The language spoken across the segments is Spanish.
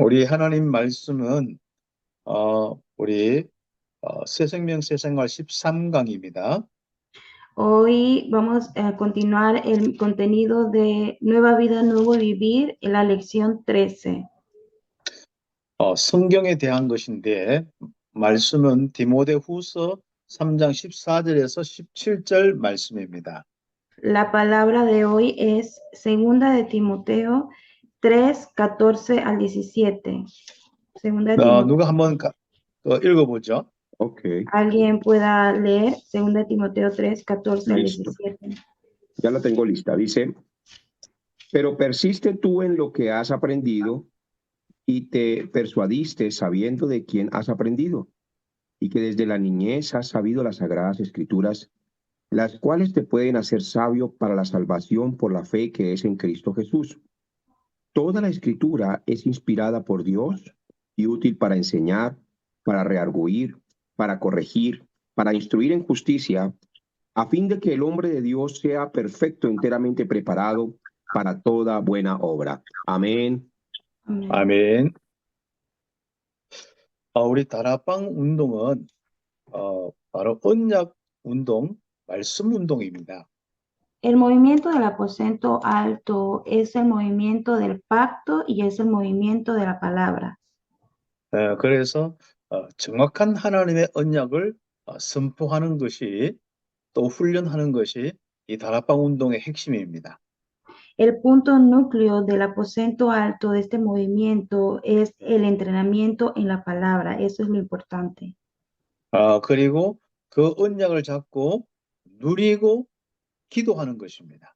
우리 하나님 말씀은 우리 새생명 새생활 13강입니다. Hoy vamos a continuar el contenido de Nueva Vida, Nuevo Vivir en la lección 13. 성경에 대한 것인데 말씀은 디모데후서 3장 14절에서 17절 말씀입니다. La palabra de hoy es segunda de Timoteo 3, 14 al 17. Segunda de Timoteo. 누가 한번 읽어보죠. Ok, ¿Alguien pueda leer segunda de Timoteo 3, 14 al Listo. 17? ya la tengo lista. Dice, pero persiste tú en lo que has aprendido y te persuadiste sabiendo de quién has aprendido y que desde la niñez has sabido las sagradas escrituras, las cuales te pueden hacer sabio para la salvación por la fe que es en Cristo Jesús. Toda la escritura es inspirada por Dios y útil para enseñar, para redarguir, para corregir, para instruir en justicia, a fin de que el hombre de Dios sea perfecto, enteramente preparado para toda buena obra. Amén. 아멘. 우리 다락방 운동은 바로 언약 운동, 말씀 운동입니다. El movimiento del aposento alto es el movimiento del pacto y es el movimiento de la palabra. 그래서 정확한 하나님의 언약을 선포하는 것이 또 훈련하는 것이 이 다락방 운동의 핵심입니다. El punto núcleo del aposento alto de este movimiento es el entrenamiento en la palabra. Eso es lo importante. 그리고 그 언약을 잡고 누리고 기도하는 것입니다.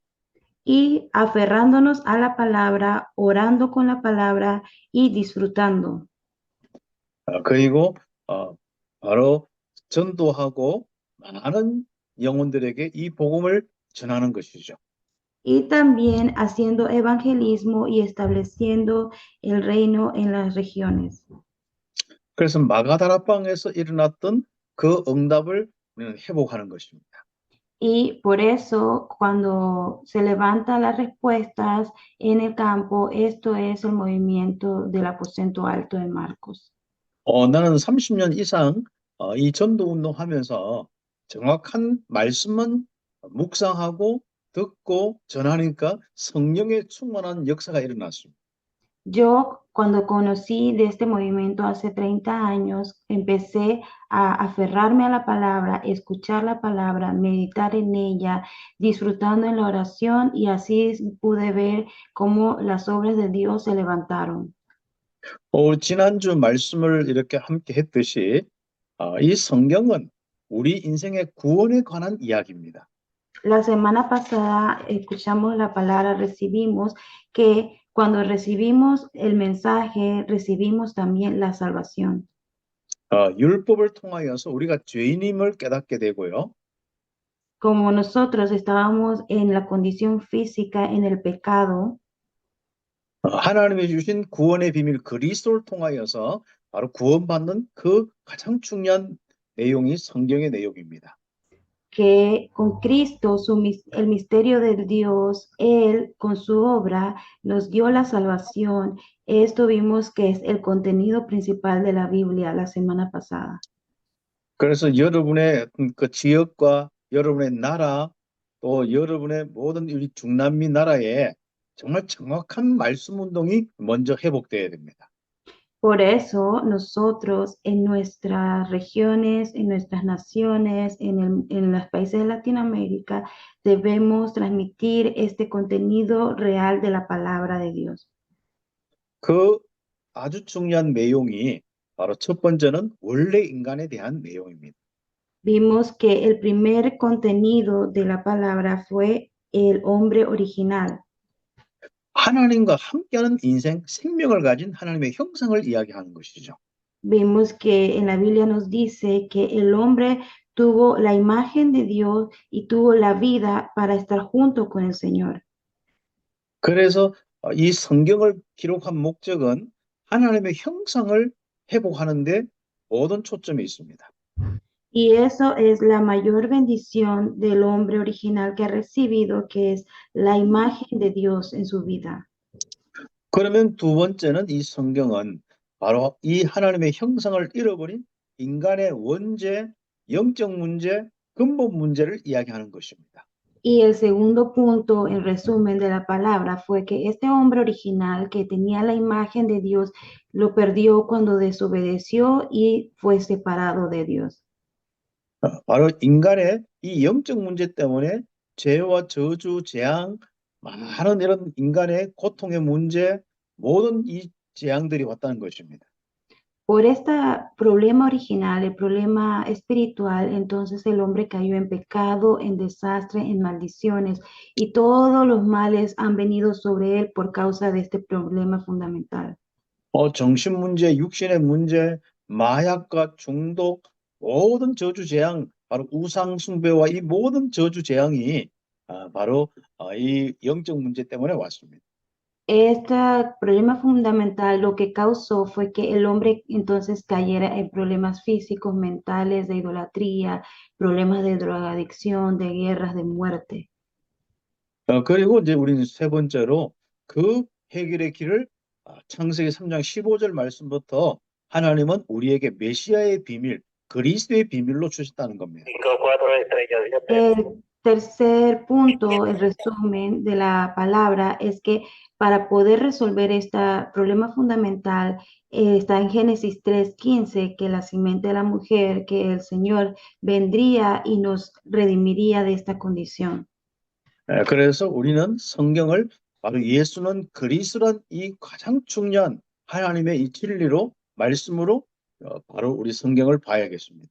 Y aferrándonos a la palabra, orando con la palabra y disfrutando. 그리고 바로 전도하고 많은 영혼들에게 이 복음을 전하는 것이죠. Y también haciendo evangelismo y estableciendo el reino en las regiones. 그래서 마가다락방에서 일어났던 그 응답을 우리는 회복하는 것입니다. Y por eso, cuando se levantan las respuestas en el campo, esto es el movimiento del aposento alto de Marcos. 나는 30년 이상 이 전도 운동하면서 정확한 말씀만 묵상하고 듣고 전하니까 성령의 충만한 역사가 일어났습니다. Yo, cuando conocí de este movimiento hace 30 años, empecé a aferrarme a la palabra, escuchar la palabra, meditar en ella, disfrutando en la oración y así pude ver cómo las obras de Dios se levantaron. 지난주 말씀을 이렇게 함께 했듯이 이 성경은 우리 인생의 구원에 관한 이야기입니다. La semana pasada escuchamos la palabra, recibimos que cuando recibimos el mensaje, recibimos también la salvación. 율법을 통하여서 우리가 죄인임을 깨닫게 되고요. Como nosotros estábamos en la condición física, en el pecado, 하나님이 주신 구원의 비밀 그리스도를 통하여서 바로 구원받는 그 가장 중요한 내용이 성경의 내용입니다. que con Cristo, el misterio de Dios, Él con su obra nos dio la salvación. Esto vimos que es el contenido principal de la Biblia la semana pasada. 그래서 여러분의 그 지역과 여러분의 나라 또 여러분의 모든 우리 중남미 나라에 정말 정확한 말씀 운동이 먼저 회복돼야 됩니다. Por eso nosotros en nuestras regiones, en nuestras naciones, en los países de Latinoamérica, debemos transmitir este contenido real de la palabra de Dios. 그 아주 중요한 내용이 바로 첫 번째는 원래 인간에 대한 내용입니다. Vimos que el primer contenido de la palabra fue el hombre original. 하나님과 함께하는 인생, 생명을 가진 하나님의 형상을 이야기하는 것이죠. Vimos que en la Biblia nos dice que el hombre tuvo la imagen de Dios y tuvo la vida para estar junto con el Señor. 그래서 이 성경을 기록한 목적은 하나님의 형상을 회복하는 데 모든 초점이 있습니다. Y eso es la mayor bendición del hombre original que ha recibido, que es la imagen de Dios en su vida. 그러면 두 번째는 이 성경은 바로 이 하나님의 형상을 잃어버린 인간의 원죄, 영적 문제, 근본 문제를 이야기하는 것입니다. Y el segundo punto, en resumen de la palabra, fue que este hombre original que tenía la imagen de Dios lo perdió cuando desobedeció y fue separado de Dios. 바로 인간의 이 영적 문제 때문에 죄와 저주, 재앙, 많은 이런 인간의 고통의 문제, 모든 이 재앙들이 왔다는 것입니다. Por este problema original, el problema espiritual, entonces el hombre cayó en pecado, en desastre, en maldiciones, y todos los males han venido sobre él por causa de este problema fundamental. 정신 문제, 육신의 문제, 마약과 중독, 모든 저주 재앙, 바로 우상 숭배와 이 모든 저주 재앙이 바로 이 영적 문제 때문에 왔습니다. Este problema fundamental lo que causó fue que el hombre entonces cayera en problemas físicos, mentales, de idolatría, problemas de drogadicción, de guerras, de muerte. 그리고 이제 우리는 세 번째로 그 해결의 길을 창세기 3장 15절 말씀부터 하나님은 우리에게 메시아의 비밀, 그리스도의 비밀로 주셨다는 겁니다. 4 estrellas, 10 El tercer punto, el resumen de la palabra, es que para poder resolver este problema fundamental, está en Génesis 3:15, que la simiente de la mujer, que el Señor vendría y nos redimiría de esta condición. 그래서 우리는 성경을 바로 예수는 그리스도란 이 가장 중요한 하나님의 이 진리로 말씀으로 바로 우리 성경을 봐야겠습니다.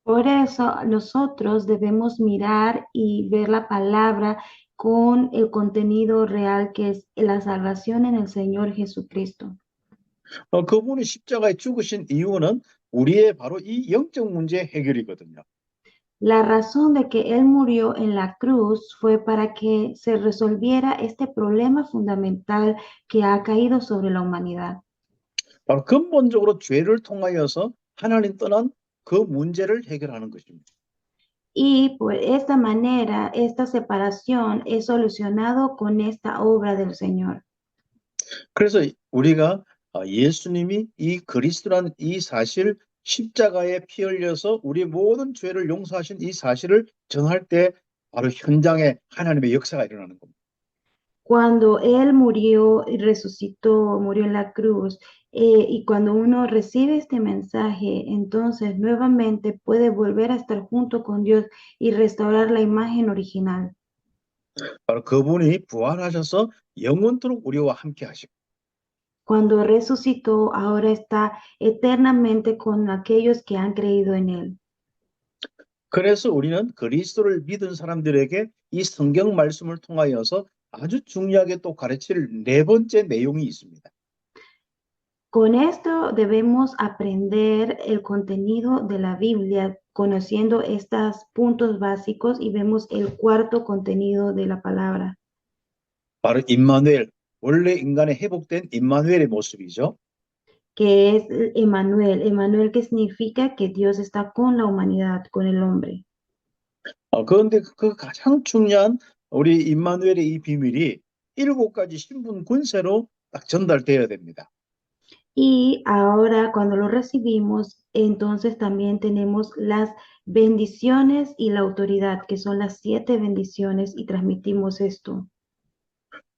Por eso nosotros debemos mirar y ver la palabra con el contenido real que es la salvación en el Señor Jesucristo. 그분이 십자가에 죽으신 이유는 우리의 바로 이 영적 문제 해결이거든요. La razón de que Él murió en la cruz fue para que se resolviera este problema fundamental que ha caído sobre la humanidad. 바로 근본적으로 죄를 통하여서 하나님 떠난 그 문제를 해결하는 것입니다. Y por esta manera, esta separación es solucionado con esta obra del Señor. 그래서 우리가 예수님이 이 그리스도란 이 사실, 십자가에 피 흘려서 우리 모든 죄를 용서하신 이 사실을 전할 때 바로 현장에 하나님의 역사가 일어나는 겁니다. Cuando Él murió y resucitó, murió en la cruz, y cuando uno recibe este mensaje, entonces nuevamente puede volver a estar junto con Dios y restaurar la imagen original. 바로 그분이 부활하셔서 영원토록 우리와 함께 하시고 Cuando resucitó, ahora está eternamente con aquellos que han creído en Él. 그래서 우리는 그리스도를 믿은 사람들에게 이 성경 말씀을 통하여서 아주 중요하게 또 가르칠 네 번째 내용이 있습니다. Con esto debemos aprender el contenido de la Biblia, conociendo estos puntos básicos, y vemos el cuarto contenido de la palabra, 바로 임마누엘, 원래 인간의 회복된 임마누엘의 모습이죠. que es Emmanuel. Emmanuel, que significa que Dios está con la humanidad, con el hombre. 그런데 그 가장 중요한 우리 임마누엘의 이 비밀이 7가지 신분 권세로 딱 전달되어야 됩니다. Y ahora cuando lo recibimos, entonces también tenemos las bendiciones y la autoridad, que son las 7 bendiciones, y transmitimos esto.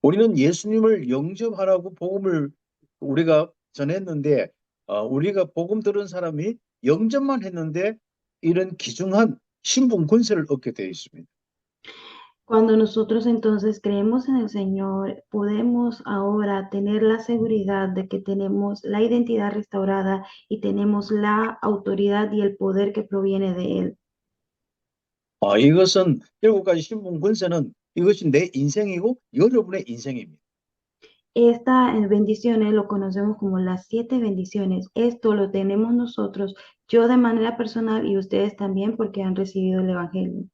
우리는 예수님을 영접하라고 복음을 우리가 전했는데 우리가 복음 들은 사람이 영접만 했는데 이런 귀중한 신분 권세를 얻게 되어 있습니다. Cuando nosotros entonces creemos en el Señor, podemos ahora tener la seguridad de que tenemos la identidad restaurada y tenemos la autoridad y el poder que proviene de Él. 이것은 7가지 신분 권세는 이것이 내 인생이고 여러분의 인생입니다. Estas bendiciones lo conocemos como las 7 bendiciones. Esto lo tenemos nosotros, yo de manera personal y ustedes también porque han recibido el Evangelio.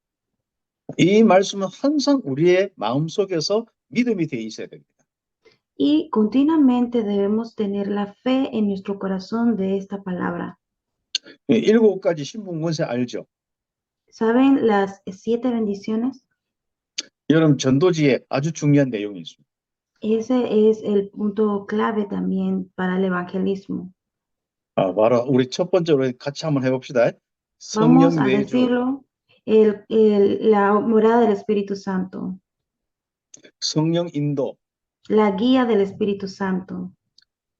이 말씀은 항상 우리의 마음속에서 믿음이 되어 있어야 됩니다. Y continuamente debemos tener la fe en nuestro corazón de esta palabra. 7가지 신분 권세 알죠? ¿Saben las 7 bendiciones? 여러분 전도지에 아주 중요한 내용이 있습니다. Ese es el punto clave también para el evangelismo. 바로 우리 첫 번째로 같이 한번 해봅시다. Vamos 성령 a 내주, decirlo, la morada del Espíritu Santo, 성령 인도, la guía del Espíritu Santo,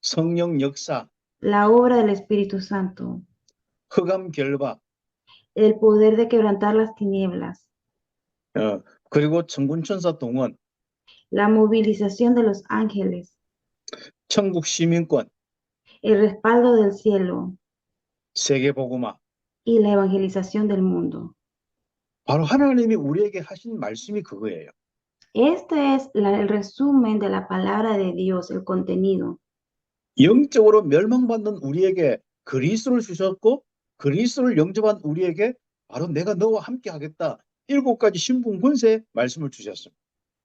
성령 역사, la obra del Espíritu Santo, 흑암 결박, el poder de quebrantar las tinieblas, 그리고 천군천사 동원, la movilización de los ángeles, 천국 시민권, el respaldo del cielo 세계복음화. y la evangelización del mundo. 바로 하나님이 우리에게 하신 말씀이 그거예요. Este es el resumen de la palabra de Dios, el contenido. 영적으로 멸망받는 우리에게 그리스도를 주셨고 그리스도를 영접한 우리에게 바로 내가 너와 함께 하겠다. 7가지 신분 권세 말씀을 주셨습니다.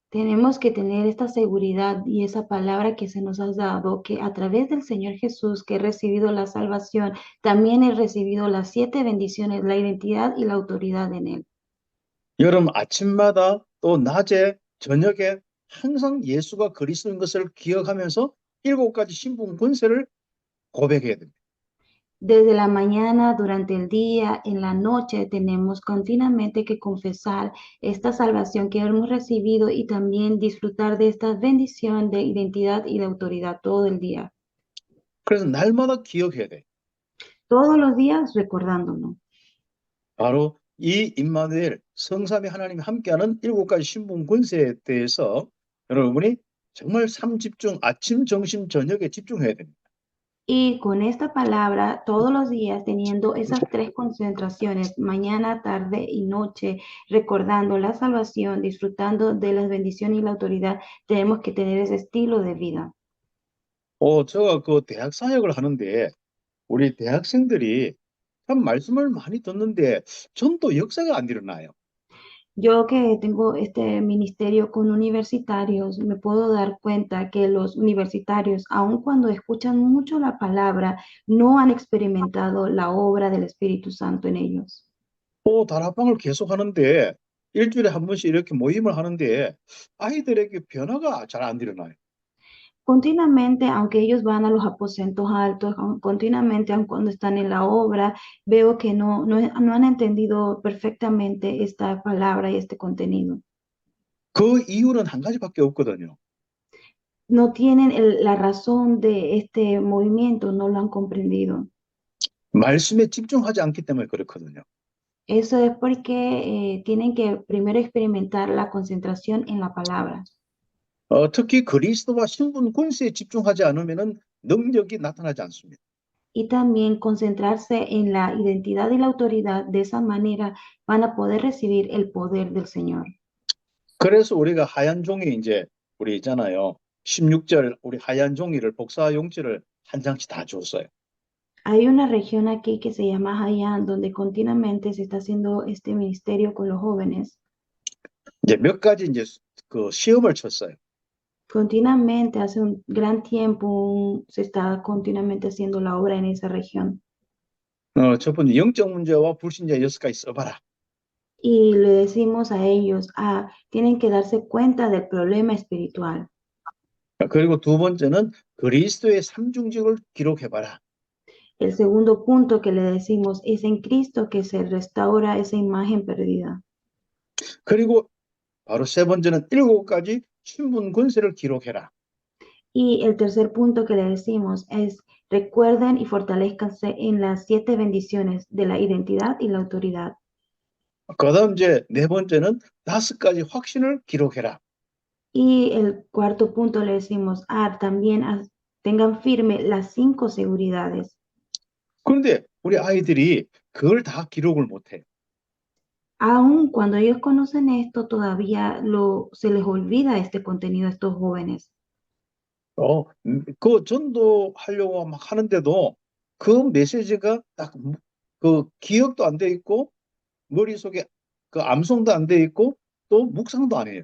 Tenemos que tener esta seguridad y esa palabra que se nos ha dado, que a través del Señor Jesús que he recibido la salvación, también he recibido las 7 bendiciones, la identidad y la autoridad en Él. 여러분 아침마다 또 낮에 저녁에 항상 예수가 그리스도인 것을 기억하면서 7가지 신분 권세를 고백해야 됩니다. Desde la mañana, durante el día, en la noche, tenemos continuamente que confesar esta salvación que hemos recibido y también disfrutar de esta bendición de identidad y de autoridad todo el día. 그래서 날마다 기억해야 돼. Todos los días recordándolo. 바로 이 임마누엘 성삼위 하나님이 함께하는 7가지 신분 권세에 대해서 여러분이 정말 삶집중 아침, 점심, 저녁에 집중해야 됩니다. Y con esta palabra, todos los días teniendo esas 3 concentraciones, mañana, tarde y noche, recordando la salvación, disfrutando de las bendiciones y la autoridad, tenemos que tener ese estilo de vida. 제가 그 대학 사역을 하는데 우리 대학생들이 참 말씀을 많이 듣는데 전도 역사가 안 일어나요. Yo que tengo este ministerio con universitarios, me puedo dar cuenta que los universitarios, aun cuando escuchan mucho la palabra, no han experimentado la obra del Espíritu Santo en ellos. 다락방을 계속 하는데 일주일에 한 번씩 이렇게 모임을 하는데 아이들에게 변화가 잘 안 일어나요. Continuamente, aunque ellos van a los aposentos altos, continuamente, aun cuando están en la obra, veo que no han entendido perfectamente esta palabra y este contenido. 그 이유는 한 가지밖에 없거든요. No tienen la razón de este movimiento, no lo han comprendido. 말씀에 집중하지 않기 때문에 그렇거든요. Eso es porque tienen que primero experimentar la concentración en la palabra. 특히 그리스도와 신분 권세에 집중하지 않으면은 능력이 나타나지 않습니다. Y también concentrarse en la identidad y la autoridad. De esa manera van a poder recibir el poder del Señor. 그래서 우리가 하얀 종이 이제 우리 있잖아요. 16절 우리 하얀 종이를 복사 용지를 한 장씩 다 줬어요. Hay una región aquí que se llama Hayan, donde continuamente se está haciendo este ministerio con los jóvenes. 이제 몇 가지 이제 그 시험을 쳤어요. Continuamente, hace un gran tiempo, se está continuamente haciendo la obra en esa región. 첫 번째 영적 문제와 불신자 6가지 써봐라. Y le decimos a ellos, tienen que darse cuenta del problema espiritual. 그리고 두 번째는 그리스도의 삼중직을 기록해봐라. El segundo punto que le decimos es en Cristo que se restaura esa imagen perdida. 그리고 바로 세 번째는 7가지 신분 권세를 기록해라. Y el tercer punto que le decimos es recuerden y fortalezcanse en las 7 bendiciones de la identidad y la autoridad. 그다음 이제 네 번째는 5가지 확신을 기록해라. Y el cuarto punto le decimos, también tengan firme las 5 seguridades. 그런데 우리 아이들이 그걸 다 기록을 못해요. Aun cuando ellos conocen esto, todavía se les olvida este contenido a estos jóvenes. 그 전도하려고 막 하는데도 그 메시지가 딱 그 기억도 안 돼 있고 머릿속에 그 암송도 안 돼 있고 또 묵상도 안 해요.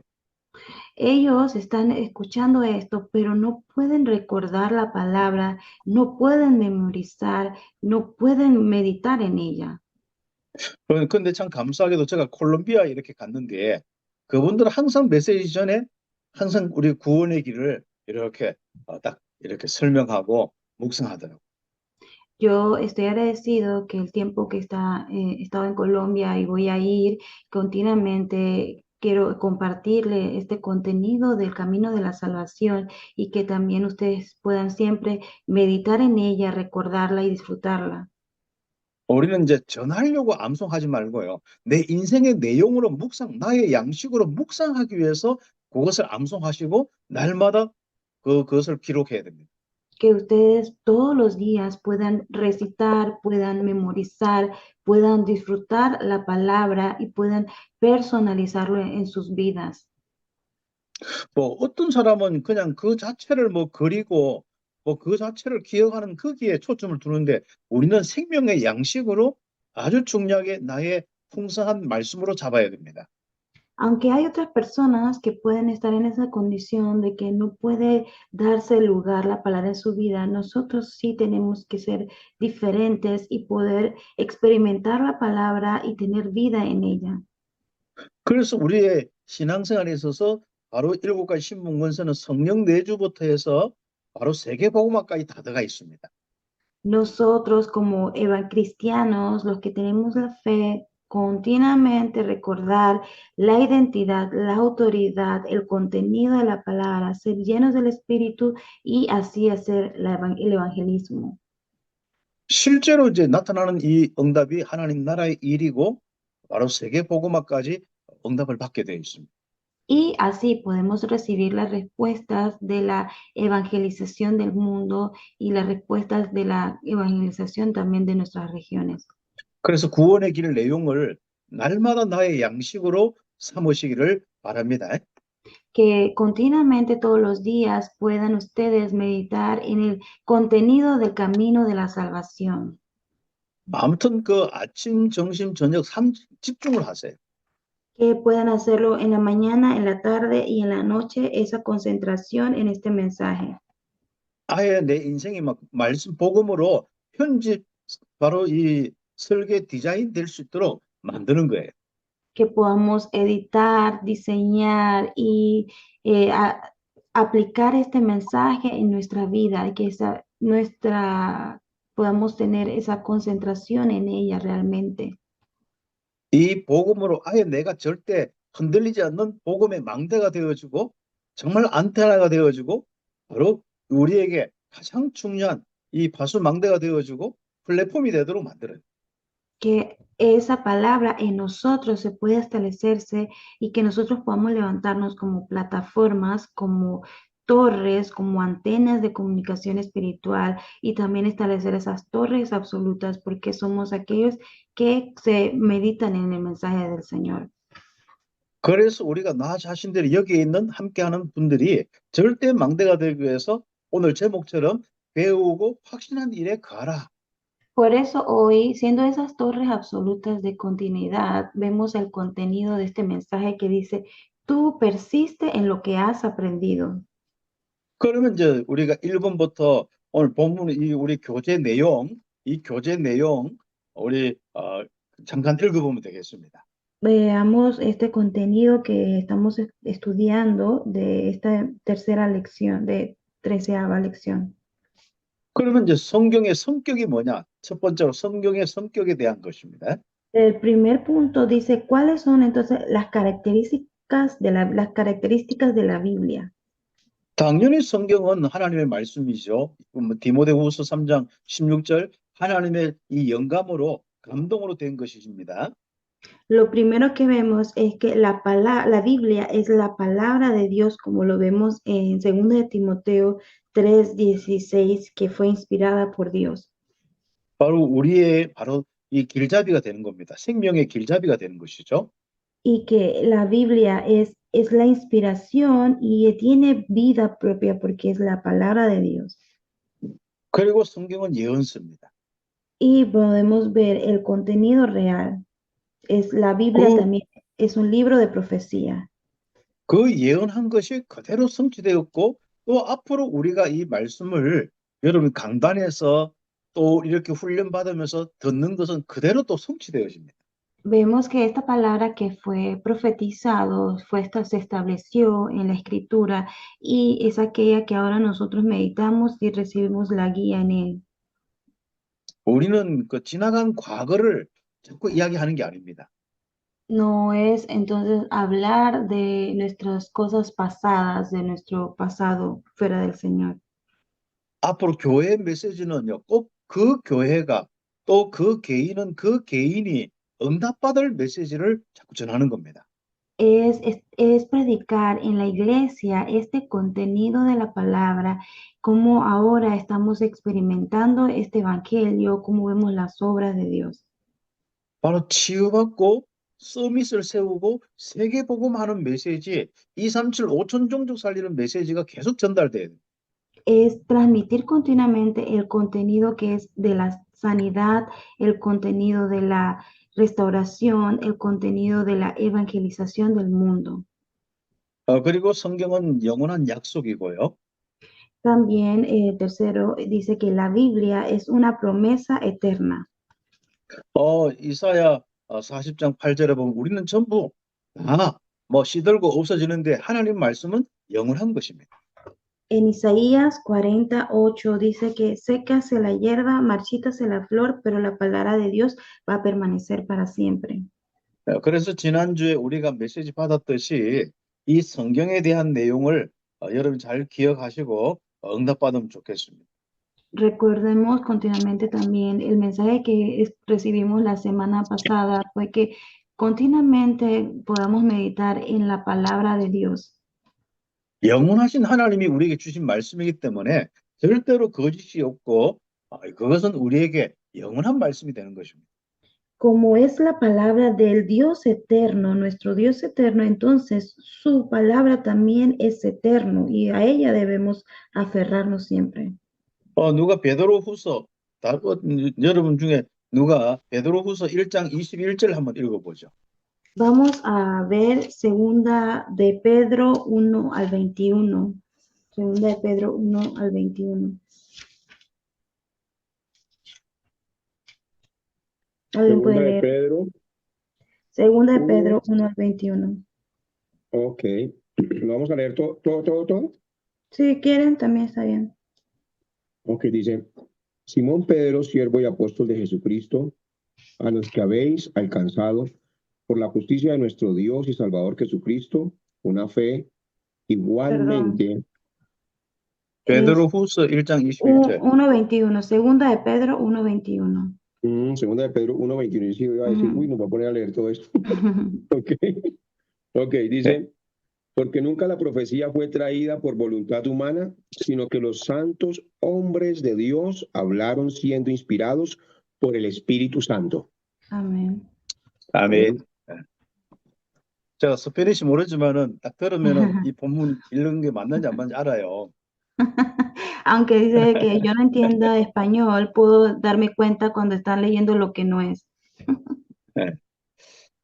Ellos están escuchando esto, pero no pueden recordar la palabra, no pueden memorizar, no pueden meditar en ella. 근데 참 감사하게도 제가 콜롬비아 이렇게 갔는데 그분들은 항상 메시지 전에 항상 우리 구원의 길을 이렇게 딱 이렇게 설명하고 묵상하더라고요. Yo estoy agradecido que el tiempo que he estado en Colombia y voy a ir continuamente, quiero compartirle este contenido del camino de la salvación y que también ustedes puedan siempre meditar en ella, recordarla y disfrutarla. 우리는 이제 전하려고 암송하지 말고요. 내 인생의 내용으로 나의 양식으로 묵상하기 위해서 그것을 암송하시고 날마다 그것을 기록해야 됩니다. Que ustedes todos los días puedan recitar, puedan memorizar, puedan disfrutar la palabra y puedan personalizarlo en sus vidas. 뭐 어떤 사람은 그냥 그 자체를 뭐 그리고 뭐 그 자체를 기억하는 거기에 초점을 두는데 우리는 생명의 양식으로 아주 중요하게 나의 풍성한 말씀으로 잡아야 됩니다. Aunque hay otras personas que pueden estar en esa condición de que no puede darse lugar la palabra en su vida, nosotros sí tenemos que ser diferentes y poder experimentar la palabra y tener vida en ella. 그래서 우리의 신앙생활에 있어서 바로 7가지 신문권서는 성령 내주부터 해서 바로 세계복음화까지 다 들어가 있습니다. Nosotros como cristianos, los que tenemos la fe, continuamente recordar la identidad, la autoridad, el contenido de la palabra, ser llenos del Espíritu y así hacer el evangelismo. 실제로 이제 나타나는 이 응답이 하나님 나라의 일이고 바로 세계복음화까지 응답을 받게 되어 있습니다. Y así podemos recibir las respuestas de la evangelización del mundo y las respuestas de la evangelización también de nuestras regiones. 그래서 구원의 길 내용을 날마다 나의 양식으로 삼으시기를 바랍니다. Que continuamente todos los días puedan ustedes meditar en el contenido del camino de la salvación. 아무튼 그 아침, 점심, 저녁 집중을 하세요. Que puedan hacerlo en la mañana, en la tarde y en la noche, esa concentración en este mensaje. 아예 내 인생이 막 말씀 복음으로 편집 바로 이 설계 디자인 될 수 있도록 만드는 거예요. Que podamos editar, diseñar y aplicar este mensaje en nuestra vida, y que podamos tener esa concentración en ella realmente. 이 복음으로 아예 내가 절대 흔들리지 않는 복음의 망대가 되어주고 정말 안테나가 되어주고 바로 우리에게 가장 중요한 이 파수망대가 되어주고 플랫폼이 되도록 만들어요. Que esa palabra en nosotros se pueda establecerse y que nosotros podamos levantarnos como plataformas, como torres, como antenas de comunicación espiritual y también establecer esas torres absolutas porque somos aquellos que se meditan en el mensaje del Señor. 그래서 우리가 나 자신들이 여기에 있는 함께하는 분들이 절대 망대가 되기 위해서 오늘 제목처럼 배우고 확신한 일에 가라. Por eso hoy, siendo esas torres absolutas de continuidad, vemos el contenido de este mensaje que dice, tú persiste en lo que has aprendido. 그러면 이제 우리가 1번부터 오늘 본문 우리 교재 내용, 이 교재 내용 우리 잠깐 읽어보면 되겠습니다. Veamos este contenido que estamos estudiando de esta tercera lección, de 13ª lección. 그러면 이제 성경의 성격이 뭐냐? 첫 번째로 성경의 성격에 대한 것입니다. El primer punto dice, ¿cuáles son entonces las características de la Biblia? 당연히 성경은 하나님의 말씀이죠. 디모데후서 3장 16절 하나님의 이 영감으로 감동으로 된 것입니다. Lo primero que vemos es que la Biblia es la palabra de Dios, como lo vemos en 2 de Timoteo 3:16, que fue inspirada por Dios. 바로 우리의 바로 이 길잡이가 되는 겁니다. 생명의 길잡이가 되는 것이죠. Y que la Biblia es la inspiración y tiene vida propia porque es la palabra de Dios. 그리고 성경은 예언서입니다. Y podemos ver el contenido real. La Biblia también es un libro de profecía. 그 예언한 것이 그대로 성취되었고 또 앞으로 우리가 이 말씀을 여러분 강단에서 또 이렇게 훈련받으면서 듣는 것은 그대로 또 성취되어집니다. Vemos que esta palabra que fue profetizado, se estableció en la escritura y es aquella que ahora nosotros meditamos y recibimos la guía en él. 우리는 그 지나간 과거를 자꾸 이야기하는 게 아닙니다. No es entonces hablar de nuestras cosas pasadas, de nuestro pasado fuera del Señor. 앞으로 교회의 메시지는요, 꼭 그 교회가 또 그 개인은 그 개인이 응답받을 메시지를 자꾸 전하는 겁니다. Es predicar en la iglesia este contenido de la palabra, cómo ahora estamos experimentando este evangelio, cómo vemos las obras de Dios. 바로 치유받고 서밋을 세우고 세계복음하는 메시지 237 5천 종족 살리는 메시지가 계속 전달돼요. Es transmitir continuamente el contenido que es de la sanidad, el contenido de la restauración, el contenido de la evangelización del mundo. 그리고 성경은 영원한 약속이고요. También, tercero, dice que la Biblia es una promesa eterna. 이사야 40장 8절에 보면 우리는 전부 다 뭐 시들고 없어지는데 하나님 말씀은 영원한 것입니다. En Isaías 48 dice que sécase la hierba, marchítase la flor, pero la palabra de Dios va a permanecer para siempre. 그래서 지난주에 우리가 메시지 받았듯이 이 성경에 대한 내용을 여러분 잘 기억하시고 응답받으면 좋겠습니다. Recordemos continuamente también el mensaje que recibimos la semana pasada fue que continuamente podamos meditar en la palabra de Dios. 영원하신 하나님이 우리에게 주신 말씀이기 때문에 절대로 거짓이 없고 그것은 우리에게 영원한 말씀이 되는 것입니다. Como es la palabra del Dios eterno, nuestro Dios eterno, entonces su palabra también es eterno y a ella debemos aferrarnos siempre. 누가 베드로후서 여러분 중에 누가 베드로후서 1장 21절 한번 읽어보죠. Vamos a ver segunda de Pedro 1 al 21. Segunda de Pedro 1 al 21. ¿Alguien puede Segunda de leer? Pedro. Segunda de Pedro 1 al 21. Ok. ¿Lo vamos a leer todo? Si quieren, también está bien. Ok, dice, Simón Pedro, siervo y apóstol de Jesucristo, a los que habéis alcanzado por la justicia de nuestro Dios y Salvador Jesucristo, una fe igualmente. 베드로후서 1장 21절. 1:21. Segunda de Pedro 1:21. Segunda de Pedro 1:21. Sí, iba a decir, uy, nos va a poner a leer todo esto. Ok, dice, porque nunca la profecía fue traída por voluntad humana, sino que los santos hombres de Dios hablaron siendo inspirados por el Espíritu Santo. Amén. 아멘. 제가 스페니시 모르지만은 딱 들으면은 이 본문 읽는 게 맞는지 안 맞는지 알아요. Aunque dice que yo no entienda español, puedo darme cuenta cuando están leyendo lo que no es. 네.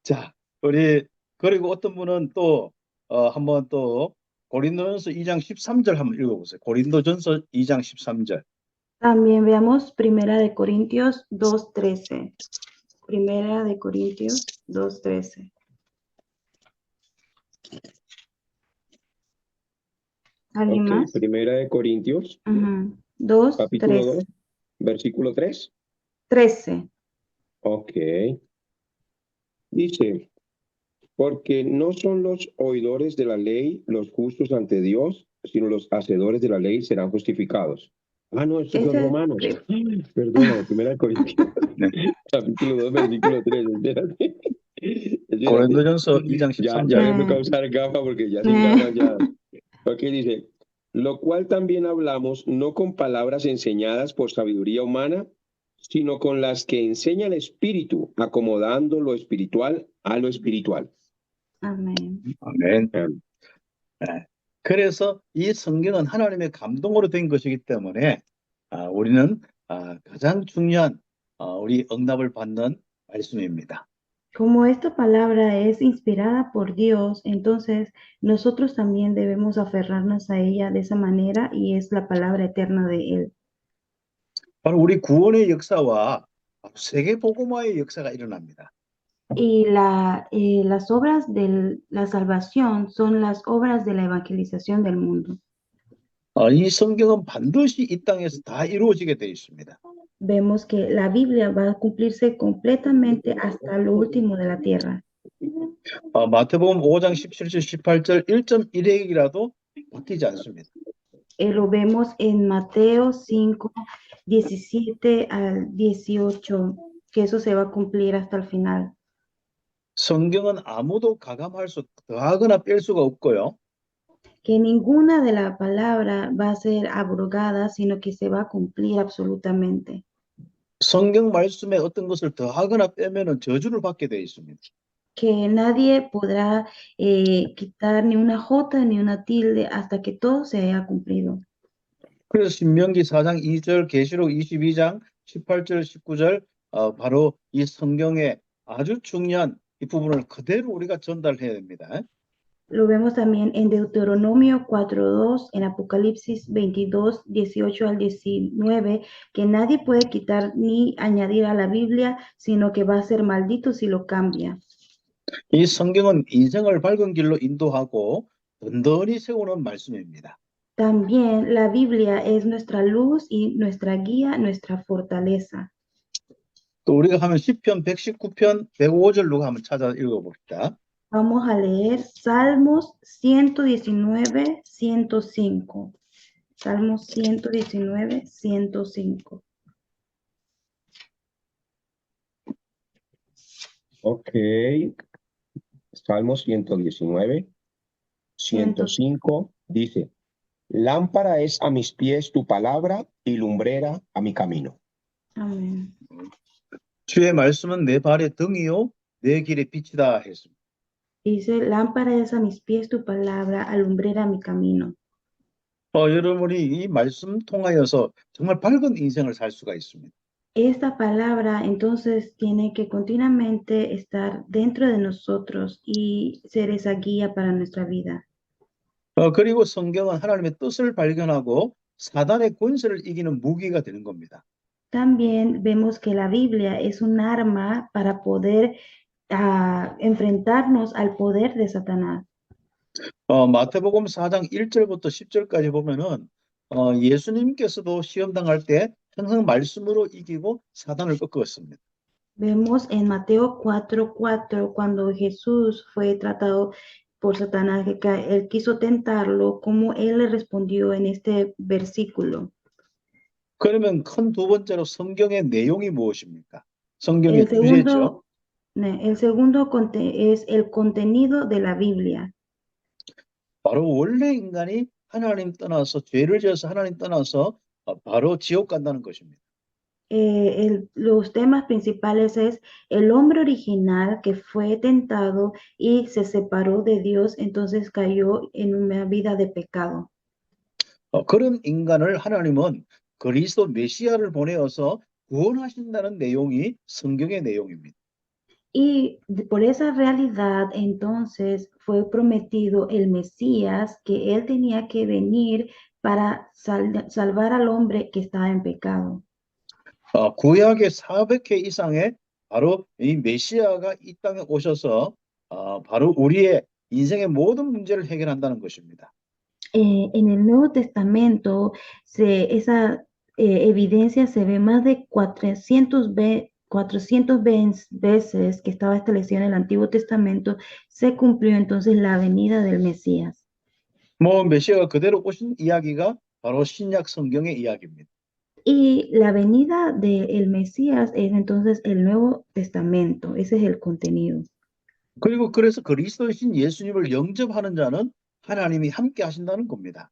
자, 우리 그리고 어떤 분은 또 한번 또 고린도전서 2장 13절 한번 읽어보세요. 고린도전서 2장 13절. También veamos Primera de Corintios 2:13. Primera de Corintios 2:13. ¿Alguien Ok, más? Primera de Corintios, 2, capítulo 3. 2, versículo 3. 13. Ok. Dice, porque no son los oidores de la ley los justos ante Dios, sino los hacedores de la ley serán justificados. No, esto es Romanos. Perdona, Primera de Corintios, capítulo 2, versículo 3. Espérate. 고린도전서 2장 13절. Ya me toca usar gafas porque ya sin gafas ya. Ok, dice, lo cual también hablamos no con palabras enseñadas por sabiduría humana, sino con las que enseña el Espíritu, acomodando lo espiritual a lo espiritual. Amén. 아멘. 네. 그래서 이 성경은 하나님의 감동으로 된 것이기 때문에 우리는 가장 중요한 우리 응답을 받는 말씀입니다. Como esta palabra es inspirada por Dios, entonces nosotros también debemos aferrarnos a ella de esa manera y es la palabra eterna de Él. 바로 우리 구원의 역사와 세계 복음화의 역사가 일어납니다. Y las obras de la salvación son las obras de la evangelización del mundo. 이 성경은 반드시 이 땅에서 다 이루어지게 되어 있습니다. Vemos que la Biblia va a cumplirse completamente hasta lo último de la tierra. 마태복음 5장 17절 18절 1.1핵이라도 바뀌지 않습니다. Lo vemos en Mateo 5, 17 al 18, que eso se va a cumplir hasta el final. 성경은 아무도 가감할 수 더하거나 뺄 수가 없고요. Que ninguna de la palabra va a ser abrogada, sino que se va a cumplir absolutamente. 성경 말씀에 어떤 것을 더하거나 빼면은 저주를 받게 되어 있습니다. Que nadie podrá quitar ni una jota ni una tilde hasta que todo se haya cumplido. 그래서 신명기 4장 2절, 계시록 22장 18절, 19절 바로 이 성경의 아주 중요한 이 부분을 그대로 우리가 전달해야 됩니다. Lo vemos también en Deuteronomio 4:2, en Apocalipsis 22, 18 al 19, que nadie puede quitar ni añadir a la Biblia, sino que va a ser maldito si lo cambia. 이 성경은 인생을 밝은 길로 인도하고 든든히 세우는 말씀입니다. También la Biblia es nuestra luz y nuestra guía, nuestra fortaleza. 또 우리가 하면 시편 119편 105절 누가 한번 찾아 읽어봅시다. Vamos a leer Salmos 119, 105. Salmos 119, 105. Ok. Salmo 119, 105 dice, lámpara es a mis pies tu palabra y lumbrera a mi camino. Amén. 주의 말씀은 내 발의 등이요 내 길의 빛이다 했습니다. Dice, lámpara es a mis pies tu palabra, alumbrera mi camino. 여러분이 이 말씀 통하여서 정말 밝은 인생을 살 수가 있습니다. Esta palabra entonces tiene que continuamente estar dentro de nosotros y ser esa guía para nuestra vida. 그리고 성경은 하나님의 뜻을 발견하고 사단의 권세를 이기는 무기가 되는 겁니다. También vemos que la Biblia es un arma para poder enfrentarnos al poder de Satanás. 마태복음 4장 1절부터 10절까지 보면은 예수님께서도 시험 당할 때 항상 말씀으로 이기고 사단을 꺾었습니다. Vemos en Mateo 4:4 cuando Jesús fue tratado por Satanás, que él quiso tentarlo, como él le respondió en este versículo. 그러면 큰 두 번째로 성경의 내용이 무엇입니까? 성경의 El 주제죠. segundo es el contenido de la Biblia. 바로 원래 인간이 하나님 떠나서 죄를 지어서 하나님 떠나서 바로 지옥 간다는 것입니다. Los temas principales es el hombre original que fue tentado y se separó de Dios, entonces cayó en una vida de pecado. 그런 인간을 하나님은 그리스도 메시아를 보내어서 구원하신다는 내용이 성경의 내용입니다. Y por esa realidad, entonces, fue prometido el Mesías, que él tenía que venir para salvar al hombre que estaba en pecado. 구약의 400회 이상의 바로 이 메시아가 이 땅에 오셔서 바로 우리의 인생의 모든 문제를 해결한다는 것입니다. En el Nuevo Testamento, esa evidencia se ve más de 400 veces que estaba establecido en el Antiguo Testamento, se cumplió entonces la venida del Mesías. 메시아가 그대로 오신 이야기가 바로 신약 성경의 이야기입니다. Y la venida del Mesías es entonces el Nuevo Testamento, ese es el contenido. 그리고 그래서 그리스도이신 예수님을 영접하는 자는 하나님이 함께 하신다는 겁니다.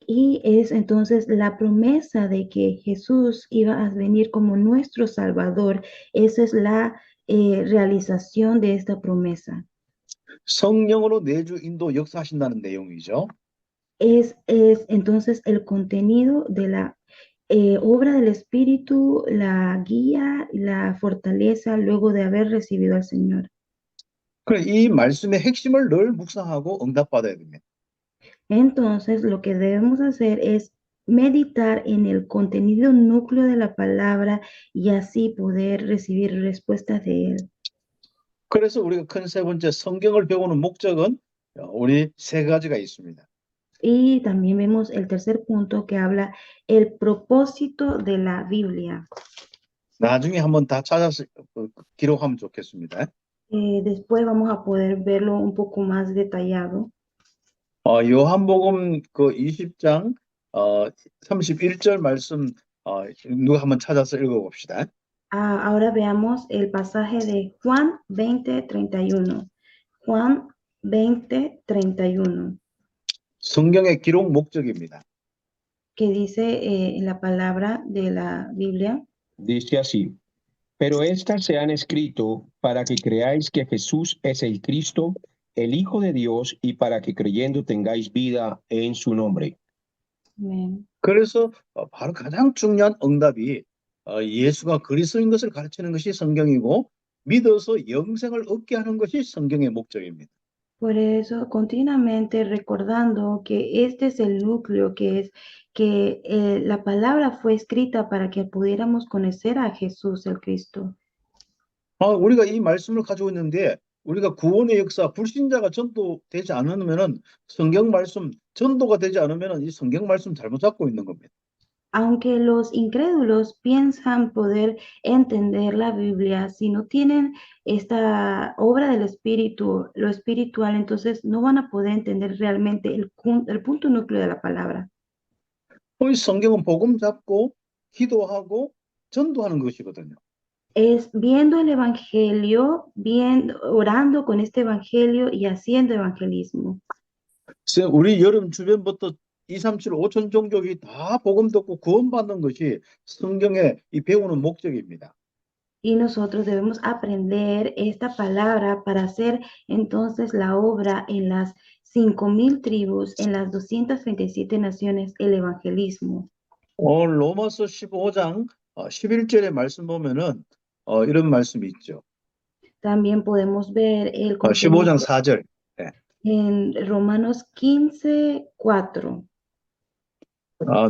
Y es entonces la promesa de que Jesús iba a venir como nuestro Salvador. Esa es la realización de esta promesa. 성령으로 내주 인도 역사하신다는 내용이죠. Es entonces el contenido de la obra del Espíritu, la guía, la fortaleza luego de haber recibido al Señor. 그래, 이 말씀의 핵심을 늘 묵상하고 응답받아야 됩니다. Entonces, lo que debemos hacer es meditar en el contenido núcleo de la palabra y así poder recibir respuestas de él. 그래서 우리가 큰 세 번째 성경을 배우는 목적은 우리 세 가지가 있습니다. Y también vemos el tercer punto que habla el propósito de la Biblia. 나중에 한번 다 찾아서 기록하면 좋겠습니다. Después vamos a poder verlo un poco más detallado. 요한복음 그 20장 31절 말씀 누가 한번 찾아서 읽어봅시다. Ahora veamos el pasaje de Juan 20:31. Juan 20:31, 성경의 기록 목적입니다. que dice en la palabra de la Biblia. Dice así, pero estas se han escrito para que creáis que Jesús es el Cristo, el Hijo de Dios, y para que creyendo tengáis vida en su nombre. Amén. 그래서 바로 가장 중요한 응답이 예수가 그리스도인 것을 가르치는 것이 성경이고 믿어서 영생을 얻게 하는 것이 성경의 목적입니다. Por eso, continuamente recordando que este es el núcleo, que es que la palabra fue escrita para que pudiéramos conocer a Jesús el Cristo. 우리가 이 말씀을 가지고 있는데 우리가 구원의 역사, 불신자가 전도되지 않으면은 성경 말씀 전도가 되지 않으면은 이 성경 말씀 잘못 잡고 있는 겁니다. Aunque los incrédulos piensan poder entender la Biblia, si no tienen esta obra del Espíritu, lo espiritual, entonces no van a poder entender realmente el punto núcleo de la palabra. 이 성경은 복음 잡고 기도하고 전도하는 것이거든요. Es viendo el Evangelio, orando con este Evangelio y haciendo evangelismo. 그래서 우리 여러분 주변부터 2, 3, 7, 5천 종족이 다 복음 듣고 구원받는 것이 성경의 이 배우는 목적입니다. Y nosotros debemos aprender esta palabra para hacer entonces la obra en las 5,000 tribus, en las 237 naciones, el evangelismo. 오늘 로마서 15장 11절의 말씀 보면은 이런 말씀이 있죠. También podemos ver el 15장 contenido 4절. en Romanos 15:4.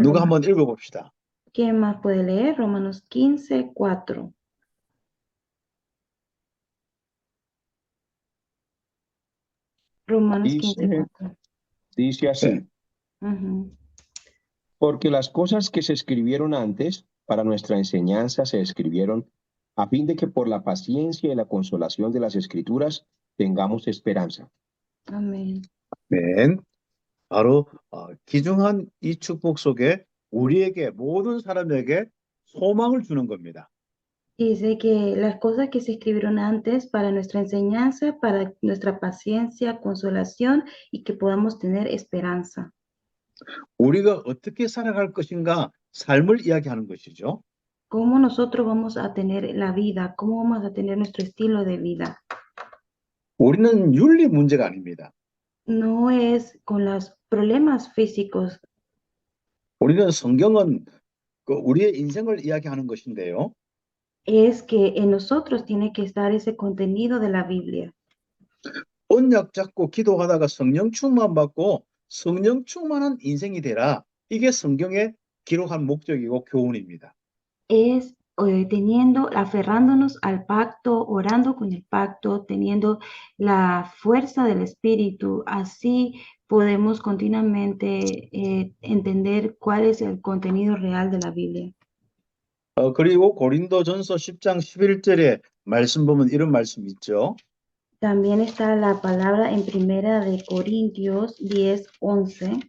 누가 한번 읽어봅시다. ¿Quién más puede leer? Romanos 15:4. Romanos 15:4. Dice así, Ujú. porque las cosas que se escribieron antes para nuestra enseñanza se escribieron a fin de que por la paciencia y la consolación de las Escrituras tengamos esperanza. Amén. 네. 바로 귀중한 이 축복 속에 우리에게 모든 사람에게 소망을 주는 겁니다. Dice que las cosas que se escribieron antes para nuestra enseñanza, para nuestra paciencia, consolación y que podamos tener esperanza. 우리가 어떻게 살아갈 것인가 삶을 이야기하는 것이죠. ¿Cómo nosotros vamos a tener la vida? ¿Cómo vamos a tener nuestro estilo de vida? 우리는 윤리 문제가 아닙니다. No es con los problemas físicos. 우리는 성경은 우리의 인생을 이야기하는 것인데요. Es que en nosotros tiene que estar ese contenido de la Biblia. 언약 잡고 기도하다가 성령 충만 받고 성령 충만한 인생이 되라. 이게 성경에 기록한 목적이고 교훈입니다. Es aferrándonos al pacto, orando con el pacto, teniendo la fuerza del Espíritu, así podemos continuamente entender cuál es el contenido real de la Biblia. 그리고 고린도전서 10장 11절에 말씀 보면 이런 말씀 있죠. También está la palabra en Primera de Corintios 10:11.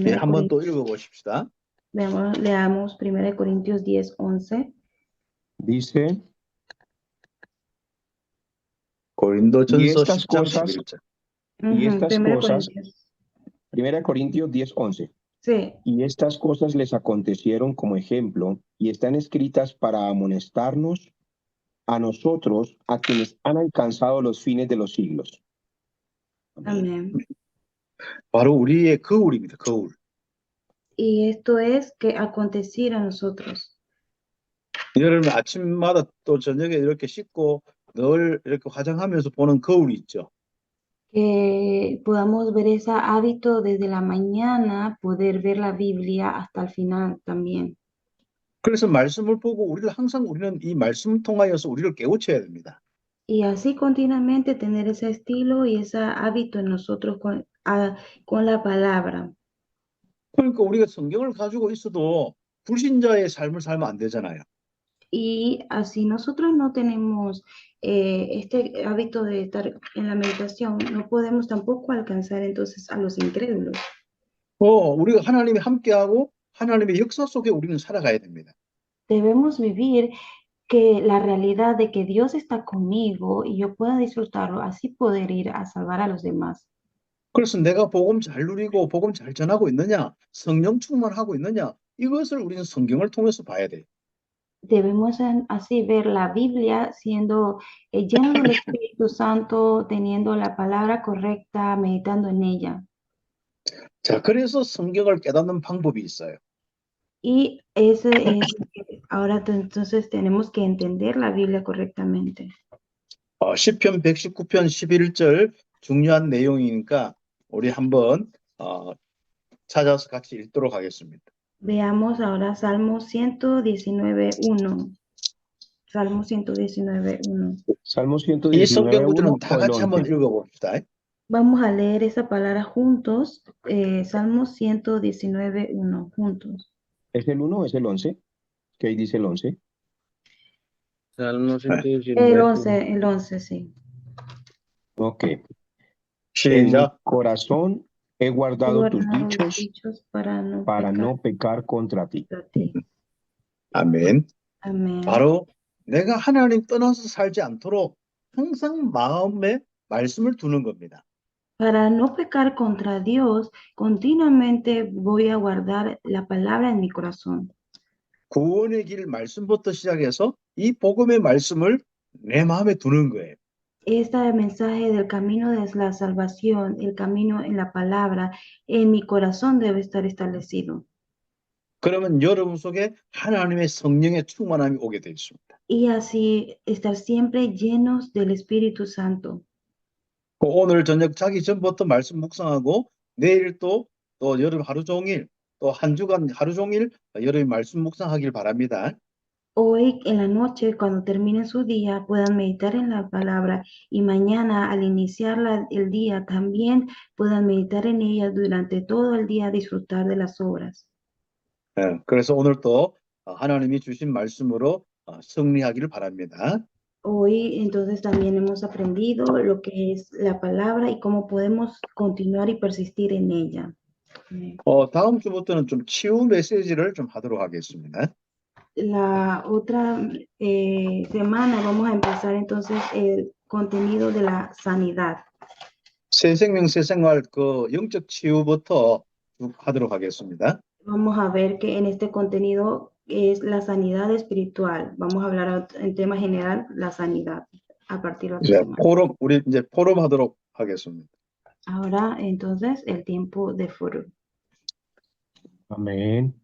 네, 한번 또 읽어보십시다. Leamos Primera de Corintios 10:11. Dice, 고린도전서 estas 10장 cosas- 11절. Y estas Primera cosas- Corintios. 1 Corintios 10:11. Sí. Y estas cosas les acontecieron como ejemplo y están escritas para amonestarnos a nosotros, a quienes han alcanzado los fines de los siglos. Amén. 바로 우리의 거울입니다. 거울. Y esto es que acontecer a nosotros. 여러분 아침마다 또 저녁에 이렇게 씻고 늘 이렇게 화장하면서 보는 거울이 있죠. Que podamos ver ese hábito desde la mañana, poder ver la Biblia hasta el final también. 그래서 말씀을 보고 우리는 이 말씀을 통하여서 우리를 깨우쳐야 됩니다. Y así continuamente tener ese estilo y ese hábito en nosotros con la palabra. 그러니까 우리가 성경을 가지고 있어도 불신자의 삶을 살면 안 되잖아요. Y así nosotros no tenemos este hábito de estar en la meditación, no podemos tampoco alcanzar entonces a los incrédulos. 우리가 하나님이 함께하고 하나님의 역사 속에 우리는 살아가야 됩니다. Debemos vivir que la realidad de que Dios está conmigo y yo pueda disfrutarlo, así poder ir a salvar a los demás. 그래서 내가 복음 잘 누리고 복음 잘 전하고 있느냐, 성령 충만하고 있느냐, 이것을 우리는 성경을 통해서 봐야 돼요. Debemos así ver la Biblia siendo lleno del Espíritu Santo, teniendo la palabra correcta, meditando en ella. 자, 그래서 성경을 깨닫는 방법이 있어요. Y ese es, ahora entonces tenemos que entender la Biblia correctamente. 시편 119편 11절 중요한 내용이니까 우리 한번 찾아서 같이 읽도록 하겠습니다. Veamos ahora Salmo 119:1. Salmo 119:1. Salmo 이 성경 119, 구절은 1 다 o el 같이 한번 11. 읽어봅시다. Vamos a leer esa palabra juntos, Salmo 119:1, juntos. ¿Es el 1 o es el 11? ¿Qué ahí dice el 11? Salmo El 119. 11, sí. Ok. En mi 시작. corazón he guardado tus Guardar los dichos dichos para para no pecar contra ti. contra ti. 아멘. Amén. 바로 내가 하나님 떠나서 살지 않도록 항상 마음에 말씀을 두는 겁니다. Para no pecar contra Dios, continuamente voy a guardar la palabra en mi corazón. 구원의 길 말씀부터 시작해서 이 복음의 말씀을 내 마음에 두는 거예요. Este mensaje del camino de la salvación, el camino en la palabra, en mi corazón debe estar establecido. 그러면 여러분 속에 하나님의 성령의 충만함이 오게 되어 있습니다. Y así estar siempre llenos del Espíritu Santo. 오늘 저녁 자기 전부터 말씀 묵상하고 내일 또 여러분 하루 종일 또 한 주간 하루 종일 여러분 말씀 묵상하길 바랍니다. Hoy en la noche, cuando terminen su día, puedan meditar en la palabra y mañana al iniciar el día también puedan meditar en ella durante todo el día, disfrutar de las obras. 그래서 오늘 또 하나님이 주신 말씀으로 승리하기를 바랍니다. Hoy entonces también hemos aprendido lo que es la palabra y cómo podemos continuar y persistir en ella. 다음 주부터는 좀 치유 메시지를 좀 하도록 하겠습니다. La otra semana vamos a empezar entonces el contenido de la sanidad. 새 생명 새 생활 그 영적 치유부터 쭉 하도록 하겠습니다. Vamos a ver que en este contenido es la sanidad espiritual. Vamos a hablar en tema general la sanidad a partir de la 이제 semana. 우리 이제 포럼 하도록 하겠습니다. Ahora entonces el tiempo de foro. Amén.